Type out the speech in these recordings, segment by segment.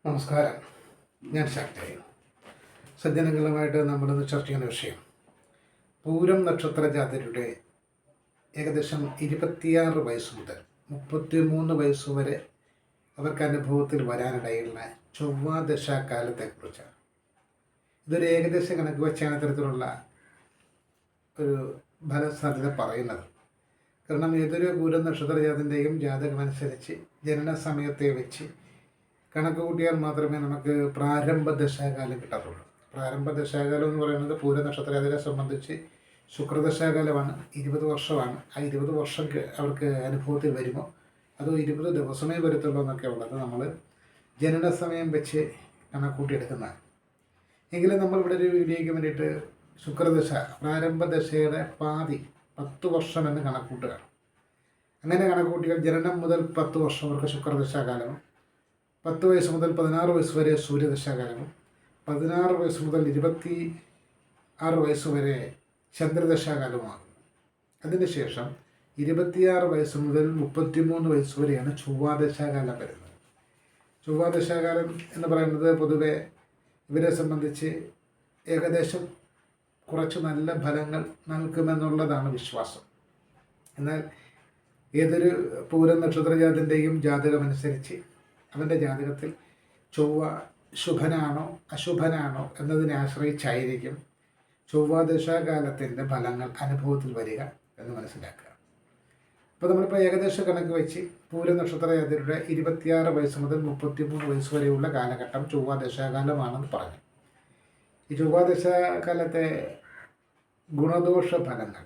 നമസ്കാരം, ഞാൻ ശാക്തേയൻ. സജ്ജനങ്ങളുമായിട്ട് നമ്മളിന്ന് ചർച്ച ചെയ്യുന്ന വിഷയം പൂരം നക്ഷത്ര ജാതരുടെ ഏകദേശം 26 വയസ്സ് മുതൽ 33 വയസ്സ് വരെ അവർക്ക് അനുഭവത്തിൽ വരാനിടയുള്ള ചൊവ്വാദശാകാലത്തെക്കുറിച്ചാണ്. ഇതൊരു ഏകദേശ കണക്ക് വെച്ചാണ് ഇത്തരത്തിലുള്ള ഒരു ഫലസാധ്യത പറയുന്നത്. കാരണം ഏതൊരു പൂരം നക്ഷത്ര ജാതൻ്റെയും ജാതകമനുസരിച്ച് ജനന സമയത്തെ വെച്ച് കണക്ക് കൂട്ടിയാൽ മാത്രമേ നമുക്ക് പ്രാരംഭ ദശാകാലം കിട്ടാറുള്ളൂ. പ്രാരംഭ ദശാകാലം എന്ന് പറയുന്നത് പൂര നക്ഷത്രജാതരെ സംബന്ധിച്ച് ശുക്രദശാകാലമാണ്. 20 വർഷമാണ്. ആ 20 വർഷം അവർക്ക് അനുഭവത്തിൽ വരുമോ അതോ 20 ദിവസമേ വരത്തുള്ളൂ എന്നൊക്കെ ഉള്ളത് നമ്മൾ ജനന സമയം വെച്ച് കണക്കൂട്ടിയെടുക്കുന്നതാണ്. എങ്കിലും നമ്മളിവിടെ ഒരു വീഡിയോയ്ക്ക് വേണ്ടിയിട്ട് ശുക്രദശ പ്രാരംഭ ദശയുടെ പാതി 10 വർഷം എന്ന് കണക്കൂട്ടുകയാണ്. അങ്ങനെ കണക്കൂട്ടിയാൽ ജനനം മുതൽ 10 വർഷം അവർക്ക് ശുക്രദശാകാലവും, 10 വയസ്സ് മുതൽ 16 വയസ്സ് വരെ സൂര്യദശാകാലവും, 16 വയസ്സ് മുതൽ 26 വയസ്സ് വരെ ചന്ദ്രദശാകാലവുമാകും. അതിനുശേഷം 26 വയസ്സ് മുതൽ 33 വയസ്സ് വരെയാണ് ചൊവ്വാദശാകാലം വരുന്നത്. ചൊവ്വാദശാകാലം എന്ന് പറയുന്നത് പൊതുവെ ഇവരെ സംബന്ധിച്ച് ഏകദേശം കുറച്ച് നല്ല ഫലങ്ങൾ നൽകുമെന്നുള്ളതാണ് വിശ്വാസം. എന്നാൽ ഏതൊരു പൂരം നക്ഷത്രജാതൻ്റെയും ജാതകമനുസരിച്ച് അവൻ്റെ ജാതകത്തിൽ ചൊവ്വ ശുഭനാണോ അശുഭനാണോ എന്നതിനെ ആശ്രയിച്ചായിരിക്കും ചൊവ്വാദശാകാലത്തിൻ്റെ ഫലങ്ങൾ അനുഭവത്തിൽ വരിക എന്ന് മനസ്സിലാക്കുക. അപ്പോൾ നമ്മളിപ്പോൾ ഏകദേശ കണക്ക് വെച്ച് പൂര നക്ഷത്രജാതരുടെ 26 വയസ്സ് മുതൽ 33 വയസ്സ് വരെയുള്ള കാലഘട്ടം ചൊവ്വാദശാകാലമാണെന്ന് പറഞ്ഞു. ഈ ചൊവ്വാദശാകാലത്തെ ഗുണദോഷ ഫലങ്ങൾ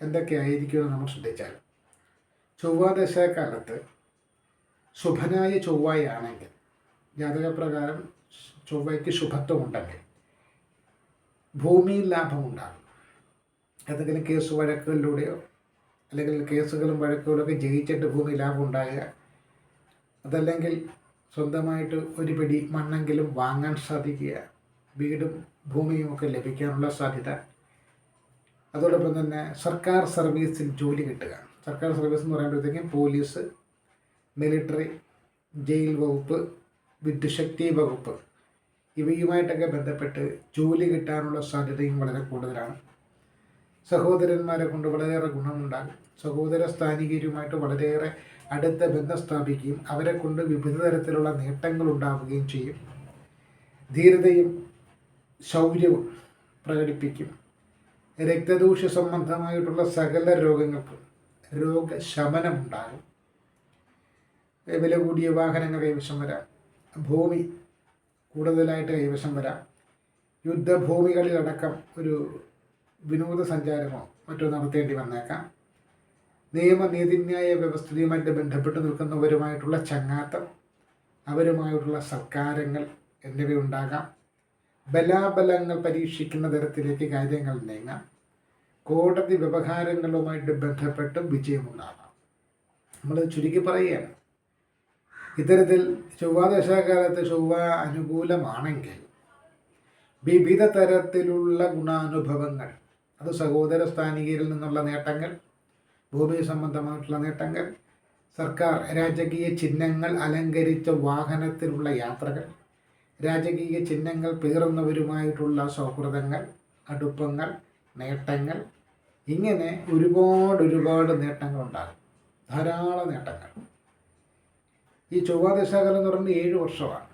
എന്തൊക്കെയായിരിക്കുമെന്ന് നമ്മൾ ശ്രദ്ധിച്ചാൽ, ചൊവ്വാദശാകാലത്ത് ശുഭനായ ചൊവ്വയാണെങ്കിൽ, ജാതകപ്രകാരം ചൊവ്വയ്ക്ക് ശുഭത്വമുണ്ടെങ്കിൽ ഭൂമിയിൽ ലാഭമുണ്ടാകും. ഏതെങ്കിലും കേസ് വഴക്കുകളിലൂടെയോ അല്ലെങ്കിൽ കേസുകളും വഴക്കുകളൊക്കെ ജയിച്ചിട്ട് ഭൂമി ലാഭം ഉണ്ടാകുക, അതല്ലെങ്കിൽ സ്വന്തമായിട്ട് ഒരു പിടി മണ്ണെങ്കിലും വാങ്ങാൻ സാധിക്കുക, വീടും ഭൂമിയും ഒക്കെ ലഭിക്കാനുള്ള സാധ്യത. അതോടൊപ്പം തന്നെ സർക്കാർ സർവീസിൽ ജോലി കിട്ടുക. സർക്കാർ സർവീസ് എന്ന് പറയുമ്പോഴത്തേക്കും പോലീസ്, മിലിറ്ററി, ജയിൽ വകുപ്പ്, വിദ്യുശക്തി വകുപ്പ് ഇവയുമായിട്ടൊക്കെ ബന്ധപ്പെട്ട് ജോലി കിട്ടാനുള്ള സാധ്യതയും വളരെ കൂടുതലാണ്. സഹോദരന്മാരെ കൊണ്ട് വളരെയേറെ ഗുണമുണ്ടാകും. സഹോദര സ്ഥാനികരുമായിട്ട് വളരെയേറെ അടുത്ത ബന്ധം സ്ഥാപിക്കുകയും അവരെ കൊണ്ട് വിവിധ തരത്തിലുള്ള നേട്ടങ്ങൾ ഉണ്ടാവുകയും ചെയ്യും. ധീരതയും ശൗര്യവും പ്രകടിപ്പിക്കും. രക്തദൂഷ്യ സംബന്ധമായിട്ടുള്ള സകല രോഗങ്ങൾക്കും രോഗശമനമുണ്ടാകും. വില കൂടിയ വാഹനങ്ങൾ കൈവശം വരാം. ഭൂമി കൂടുതലായിട്ട് കൈവശം വരാം. യുദ്ധഭൂമികളിലടക്കം ഒരു വിനോദസഞ്ചാരമോ മറ്റോ നടത്തേണ്ടി വന്നേക്കാം. നീതിന്യായ വ്യവസ്ഥയുമായിട്ട് ബന്ധപ്പെട്ട് നിൽക്കുന്നവരുമായിട്ടുള്ള ചങ്ങാത്തം, അവരുമായിട്ടുള്ള സൽക്കാരങ്ങൾ എന്നിവയുണ്ടാകാം. ബലാബലങ്ങൾ പരീക്ഷിക്കുന്ന തരത്തിലേക്ക് കാര്യങ്ങൾ നീങ്ങാം. കോടതി വ്യവഹാരങ്ങളുമായിട്ട് ബന്ധപ്പെട്ടും വിജയമുണ്ടാകാം. നമ്മൾ ചുരുക്കി പറയുകയാണ്, ഇത്തരത്തിൽ ചൊവ്വാദശാകാലത്ത് ചൊവ്വ അനുകൂലമാണെങ്കിൽ വിവിധ തരത്തിലുള്ള ഗുണാനുഭവങ്ങൾ, അത് സഹോദര സ്ഥാനികരിൽ നിന്നുള്ള നേട്ടങ്ങൾ, ഭൂമി സംബന്ധമായിട്ടുള്ള നേട്ടങ്ങൾ, സർക്കാർ രാജകീയ ചിഹ്നങ്ങൾ അലങ്കരിച്ച വാഹനത്തിലുള്ള യാത്രകൾ, രാജകീയ ചിഹ്നങ്ങൾ പേറുന്നവരുമായിട്ടുള്ള സൗഹൃദങ്ങൾ, അടുപ്പങ്ങൾ, നേട്ടങ്ങൾ, ഇങ്ങനെ ഒരുപാട് നേട്ടങ്ങളുണ്ടാകും. ധാരാളം നേട്ടങ്ങൾ. ഈ ചൊവ്വാദശാകാലം എന്ന് പറയുന്നത് 7 വർഷമാണ്.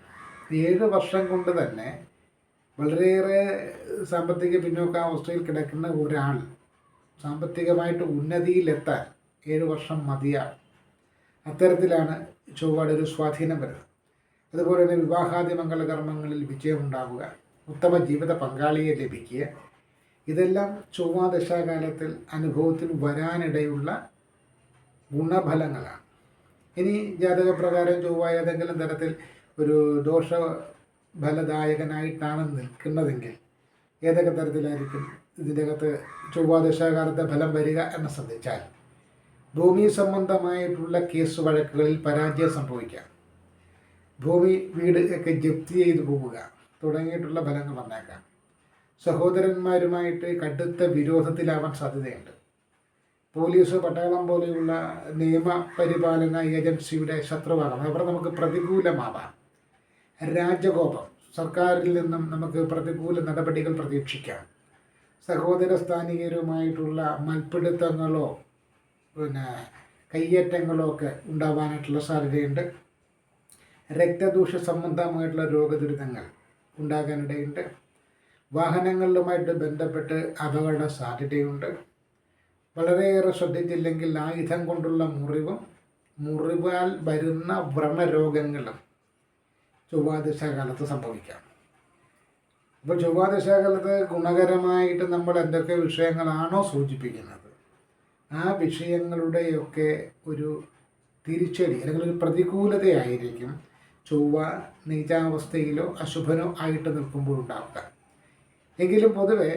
7 വർഷം കൊണ്ട് തന്നെ വളരെയേറെ സാമ്പത്തിക പിന്നോക്കാവസ്ഥയിൽ കിടക്കുന്ന ഒരാൾ സാമ്പത്തികമായിട്ട് ഉന്നതിയിലെത്താൻ 7 വർഷം മതിയാകും. അത്തരത്തിലാണ് ചൊവ്വയുടെ ഒരു സ്വാധീനം വരുന്നത്. അതുപോലെ തന്നെ വിവാഹാദി മംഗളകർമ്മങ്ങളിൽ വിജയമുണ്ടാവുക, ഉത്തമ ജീവിത പങ്കാളിയെ ലഭിക്കുക, ഇതെല്ലാം ചൊവ്വാദശാകാലത്തിൽ അനുഭവത്തിൽ വരാനിടയുള്ള ഗുണഫലങ്ങളാണ്. ഇനി ജാതകപ്രകാരം ചൊവ്വ ഏതെങ്കിലും തരത്തിൽ ഒരു ദോഷഫലദായകനായിട്ടാണ് നിൽക്കുന്നതെങ്കിൽ ഏതൊക്കെ തരത്തിലായിരിക്കും ഇതിൻ്റെ അകത്ത് ചൊവ്വാദശാകാലത്തെ ഫലം വരിക എന്ന് ശ്രദ്ധിച്ചാൽ, ഭൂമി സംബന്ധമായിട്ടുള്ള കേസ് വഴക്കുകളിൽ പരാജയം സംഭവിക്കാം, ഭൂമി വീട് ഒക്കെ ജപ്തി ചെയ്തു പോവുക തുടങ്ങിയിട്ടുള്ള ഫലങ്ങൾ വന്നേക്കാം. സഹോദരന്മാരുമായിട്ട് കടുത്ത വിരോധത്തിലാവാൻ സാധ്യതയുണ്ട്. പോലീസ്, പട്ടാളം പോലെയുള്ള നിയമപരിപാലന ഏജൻസിയുടെ ശത്രുവാകാം. അവിടെ നമുക്ക് പ്രതികൂലമാവാം. രാജകോപം, സർക്കാരിൽ നിന്നും നമുക്ക് പ്രതികൂല നടപടികൾ പ്രതീക്ഷിക്കാം. സഹോദര സ്ഥാനികരുമായിട്ടുള്ള മൽപ്പിടുത്തങ്ങളോ കയ്യേറ്റങ്ങളോ ഒക്കെ ഉണ്ടാവാനായിട്ടുള്ള സാധ്യതയുണ്ട്. രക്തദൂഷ സംബന്ധമായിട്ടുള്ള രോഗദുരിതങ്ങൾ ഉണ്ടാകാനിടയുണ്ട്. വാഹനങ്ങളുമായിട്ട് ബന്ധപ്പെട്ട് അപകട സാധ്യതയുണ്ട്. വളരെയേറെ ശ്രദ്ധിച്ചില്ലെങ്കിൽ ആയുധം കൊണ്ടുള്ള മുറിവാൽ വരുന്ന വ്രണരോഗങ്ങളും ചൊവ്വാദശാകാലത്ത് സംഭവിക്കാം. അപ്പോൾ ചൊവ്വാദശാകാലത്ത് ഗുണകരമായിട്ട് നമ്മൾ എന്തൊക്കെ വിഷയങ്ങളാണോ സൂചിപ്പിക്കുന്നത്, ആ വിഷയങ്ങളുടെയൊക്കെ ഒരു തിരിച്ചടി അല്ലെങ്കിൽ ഒരു പ്രതികൂലതയായിരിക്കും ചൊവ്വ നീചാവസ്ഥയിലോ അശുഭനോ ആയിട്ട് നിൽക്കുമ്പോൾ ഉണ്ടാവുക. എങ്കിലും പൊതുവെ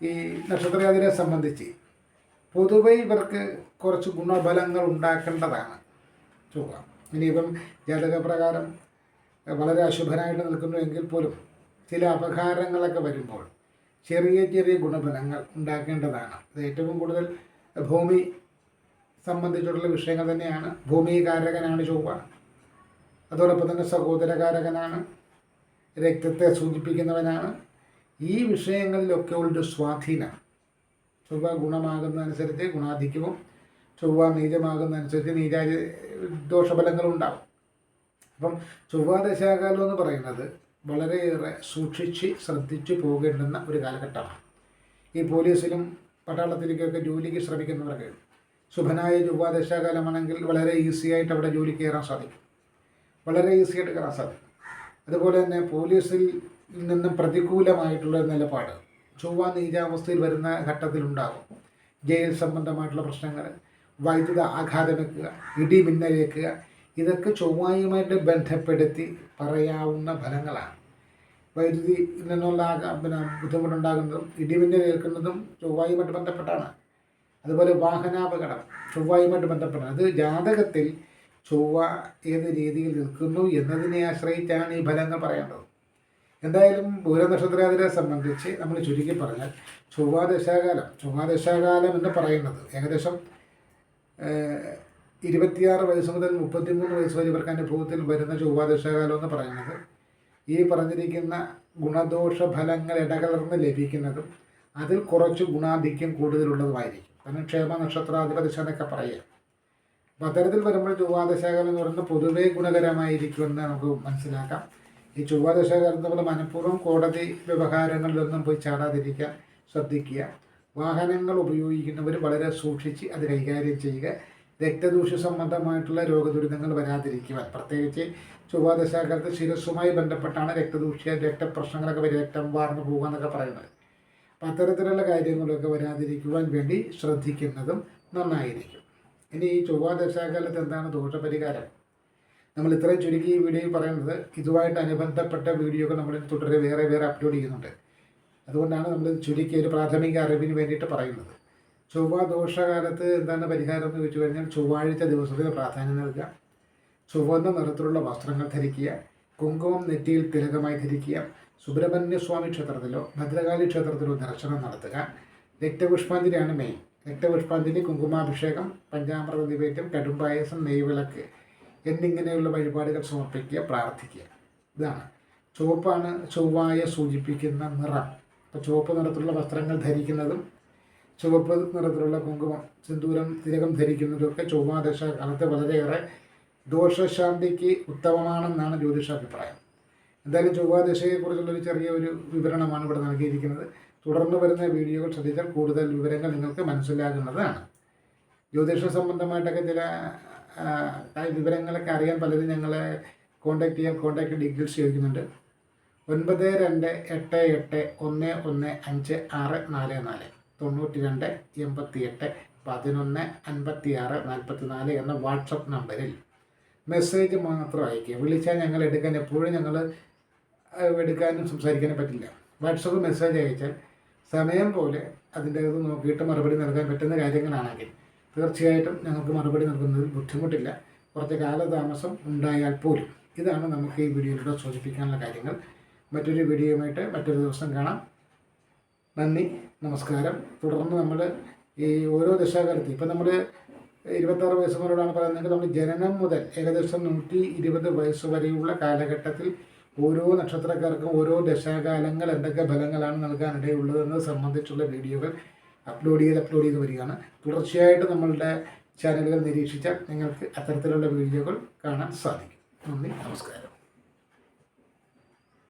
ഈ നക്ഷത്രജാതരെ സംബന്ധിച്ച് പൊതുവെ ഇവർക്ക് കുറച്ച് ഗുണഫലങ്ങൾ ഉണ്ടാക്കേണ്ടതാണ് ചൊവ്വ. ഇനിയിപ്പം ജാതകപ്രകാരം വളരെ അശുഭനായിട്ട് നിൽക്കുന്നു എങ്കിൽ പോലും ചില അപകാരങ്ങളൊക്കെ വരുമ്പോൾ ചെറിയ ചെറിയ ഗുണഫലങ്ങൾ ഉണ്ടാക്കേണ്ടതാണ്. ഇത് ഏറ്റവും കൂടുതൽ ഭൂമി സംബന്ധിച്ചുള്ള വിഷയങ്ങൾ തന്നെയാണ്. ഭൂമികാരകനാണ് ചൊവ്വ. അതോടൊപ്പം തന്നെ സഹോദരകാരകനാണ്, രക്തത്തെ സൂചിപ്പിക്കുന്നവനാണ്. ഈ വിഷയങ്ങളിലൊക്കെ ഒരു സ്വാധീനം ചൊവ്വ ഗുണമാകുന്നതനുസരിച്ച് ഗുണാധിക്യവും, ചൊവ്വ നീചമാകുന്നതനുസരിച്ച് ദോഷഫലങ്ങളും ഉണ്ടാകും. അപ്പം ചൊവ്വാദശാകാലം എന്ന് പറയുന്നത് വളരെയേറെ സൂക്ഷിച്ച് ശ്രദ്ധിച്ചു പോകേണ്ടുന്ന ഒരു കാലഘട്ടമാണ്. ഈ പോലീസിലും പട്ടാളത്തിലേക്കൊക്കെ ജോലിക്ക് ശ്രമിക്കുന്നവർക്ക് ശുഭനായ ചൊവ്വാദശാകാലമാണെങ്കിൽ വളരെ ഈസിയായിട്ട് അവിടെ ജോലി കയറാൻ സാധിക്കും, വളരെ ഈസിയായിട്ട് കയറാൻ സാധിക്കും. അതുപോലെ തന്നെ പോലീസിൽ നിന്നും പ്രതികൂലമായിട്ടുള്ള നിലപാട് ചൊവ്വ നീചാവസ്ഥയിൽ വരുന്ന ഘട്ടത്തിലുണ്ടാകും. ജയിൽ സംബന്ധമായിട്ടുള്ള പ്രശ്നങ്ങൾ, വൈദ്യുത ആഘാതമേൽക്കുക, ഇടിമിന്നലേൽക്കുക, ഇതൊക്കെ ചൊവ്വയുമായിട്ട് ബന്ധപ്പെടുത്തി പറയാവുന്ന ഫലങ്ങളാണ്. വൈദ്യുതി നിന്നുള്ള ബുദ്ധിമുട്ടുണ്ടാകുന്നതും ഇടിമിന്നലേൽക്കുന്നതും ചൊവ്വയുമായിട്ട് ബന്ധപ്പെട്ടാണ്. അതുപോലെ വാഹനാപകടം ചൊവ്വയുമായിട്ട് ബന്ധപ്പെട്ടാണ്. അത് ജാതകത്തിൽ ചൊവ്വ ഏത് രീതിയിൽ നിൽക്കുന്നു എന്നതിനെ ആശ്രയിച്ചാണ് ഈ ഫലങ്ങൾ പറയേണ്ടത്. എന്തായാലും പൂരനക്ഷത്രജാതരെ സംബന്ധിച്ച് നമ്മൾ ചുരുക്കി പറഞ്ഞാൽ ചൊവ്വാദശാകാലം എന്ന് പറയുന്നത് ഏകദേശം 26 വയസ്സ് മുതൽ 33 വയസ്സ് വരെ ഇവർക്ക് അനുഭവത്തിൽ വരുന്ന ചൊവ്വാദശാകാലം എന്ന് പറയുന്നത് ഈ പറഞ്ഞിരിക്കുന്ന ഗുണദോഷ ഫലങ്ങൾ ഇടകലർന്ന് ലഭിക്കുന്നതും അതിൽ കുറച്ച് ഗുണാധിക്യം കൂടുതലുള്ളതുമായിരിക്കും. കാരണം ക്ഷേമ നക്ഷത്രാധിപതി എന്നൊക്കെ പറയുക. അപ്പം അത്തരത്തിൽ വരുമ്പോൾ ചൊവ്വാദശാകാലം എന്ന് പറയുന്നത് പൊതുവേ ഗുണകരമായിരിക്കുമെന്ന് നമുക്ക് മനസ്സിലാക്കാം. ഈ ചൊവ്വാദശാകാലത്ത് നമ്മൾ മനഃപൂർവ്വം കോടതി വ്യവഹാരങ്ങളിലൊന്നും പോയി ചാടാതിരിക്കാൻ ശ്രദ്ധിക്കുക. വാഹനങ്ങൾ ഉപയോഗിക്കുന്നവർ വളരെ സൂക്ഷിച്ച് അത് കൈകാര്യം ചെയ്യുക. രക്തദൂഷ്യ സംബന്ധമായിട്ടുള്ള രോഗദുരിതങ്ങൾ വരാതിരിക്കുവാൻ, പ്രത്യേകിച്ച് ചൊവ്വാദശാകാലത്ത് ശിരസ്സുമായി ബന്ധപ്പെട്ടാണ് രക്തപ്രശ്നങ്ങളൊക്കെ രക്തം വാർന്നു പോകുക എന്നൊക്കെ പറയുന്നത്. അപ്പം അത്തരത്തിലുള്ള കാര്യങ്ങളൊക്കെ വരാതിരിക്കുവാൻ വേണ്ടി ശ്രദ്ധിക്കുന്നതും നന്നായിരിക്കും. ഇനി ഈ ചൊവ്വാദശാകാലത്ത് എന്താണ് ദോഷപരിഹാരം? നമ്മൾ ഇത്രയും ചുരുക്കി ഈ വീഡിയോയിൽ പറയുന്നത്. ഇതുമായിട്ട് അനുബന്ധപ്പെട്ട വീഡിയോകൾ നമ്മൾ തുടരെ വേറെ അപ്ലോഡ് ചെയ്യുന്നുണ്ട്. അതുകൊണ്ടാണ് നമ്മൾ ചുരുക്കി ഒരു പ്രാഥമിക അറിവിന് വേണ്ടിയിട്ട് പറയുന്നത്. ചൊവ്വ ദോഷകാലത്ത് എന്താണ് പരിഹാരം എന്ന് ചോദിച്ചു കഴിഞ്ഞാൽ ചൊവ്വാഴ്ച ദിവസത്തിന് പ്രാധാന്യം നൽകുക, ചുവന്ന നിറത്തിലുള്ള വസ്ത്രങ്ങൾ ധരിക്കുക, കുങ്കുമം നെറ്റിയിൽ തിലകമായി ധരിക്കുക, സുബ്രഹ്മണ്യസ്വാമി ക്ഷേത്രത്തിലോ ഭദ്രകാളി ക്ഷേത്രത്തിലോ ദർശനം നടത്തുക. രക്തപുഷ്പാഞ്ജലിയാണ് മെയിൻ. രക്തപുഷ്പാഞ്ജലി, കുങ്കുമാഭിഷേകം, പഞ്ചാമൃത നിവേദ്യം, കടുംപായസം, നെയ്വിളക്ക് എന്നിങ്ങനെയുള്ള വഴിപാടുകൾ സമർപ്പിക്കുക, പ്രാർത്ഥിക്കുക. ഇതാണ് ചുവപ്പാണ് ചൊവ്വായെ സൂചിപ്പിക്കുന്ന നിറം. അപ്പോൾ ചുവപ്പ് നിറത്തിലുള്ള വസ്ത്രങ്ങൾ ധരിക്കുന്നതും ചുവപ്പ് നിറത്തിലുള്ള കുങ്കുമം, സിന്ദൂരം, തിലകം ധരിക്കുന്നതൊക്കെ ചൊവ്വാദശാകാലത്ത് വളരെയേറെ ദോഷശാന്തിക്ക് ഉത്തമമാണെന്നാണ് ജ്യോതിഷാഭിപ്രായം. എന്തായാലും ചൊവ്വാദശയെക്കുറിച്ചുള്ളൊരു ചെറിയൊരു വിവരണമാണ് ഇവിടെ നൽകിയിരിക്കുന്നത്. തുടർന്ന് വരുന്ന വീഡിയോകൾ ശ്രദ്ധിച്ചാൽ കൂടുതൽ വിവരങ്ങൾ നിങ്ങൾക്ക് മനസ്സിലാകുന്നതാണ്. ജ്യോതിഷ സംബന്ധമായിട്ടൊക്കെ ചില വിവരങ്ങളൊക്കെ അറിയാൻ പലരും ഞങ്ങളെ കോൺടാക്ട് ഡീറ്റെയിൽസ് ചോദിക്കുന്നുണ്ട്. 9288115644 9288115644 എന്ന വാട്സപ്പ് നമ്പറിൽ മെസ്സേജ് മാത്രം അയയ്ക്കുക. വിളിച്ചാൽ ഞങ്ങൾ എപ്പോഴും ഞങ്ങൾ എടുക്കാനും സംസാരിക്കാനും പറ്റില്ല. വാട്സപ്പ് മെസ്സേജ് അയച്ചാൽ സമയം പോലെ അതിൻ്റെ ഇത് നോക്കിയിട്ട് മറുപടി നൽകാൻ പറ്റുന്ന കാര്യങ്ങളാണെങ്കിൽ തീർച്ചയായിട്ടും ഞങ്ങൾക്ക് മറുപടി നൽകുന്നതിൽ ബുദ്ധിമുട്ടില്ല. കുറച്ച് കാലതാമസം ഉണ്ടായാൽ പോലും. ഇതാണ് നമുക്ക് ഈ വീഡിയോയിലൂടെ സൂചിപ്പിക്കാനുള്ള കാര്യങ്ങൾ. മറ്റൊരു വീഡിയോയുമായിട്ട് മറ്റൊരു ദിവസം കാണാം. നന്ദി, നമസ്കാരം. തുടർന്ന് നമ്മൾ ഈ ഓരോ ദശാകാലത്ത് ഇപ്പം നമ്മൾ 26 വയസ്സ് മുതലാണ് പറയുന്നത്. നമ്മൾ ജനനം മുതൽ ഏകദേശം 120 വയസ്സ് വരെയുള്ള കാലഘട്ടത്തിൽ ഓരോ നക്ഷത്രക്കാർക്കും ഓരോ ദശാകാലങ്ങൾ എന്തൊക്കെ ഫലങ്ങളാണ് നൽകാനിടയുള്ളതെന്നത് സംബന്ധിച്ചുള്ള വീഡിയോകൾ അപ്ലോഡ് ചെയ്ത് വരികയാണ്. തുടർച്ചയായിട്ട് നമ്മളുടെ ചാനലുകൾ നിരീക്ഷിച്ചാൽ നിങ്ങൾക്ക് അത്തരത്തിലുള്ള വീഡിയോകൾ കാണാൻ സാധിക്കും. നന്ദി, നമസ്കാരം.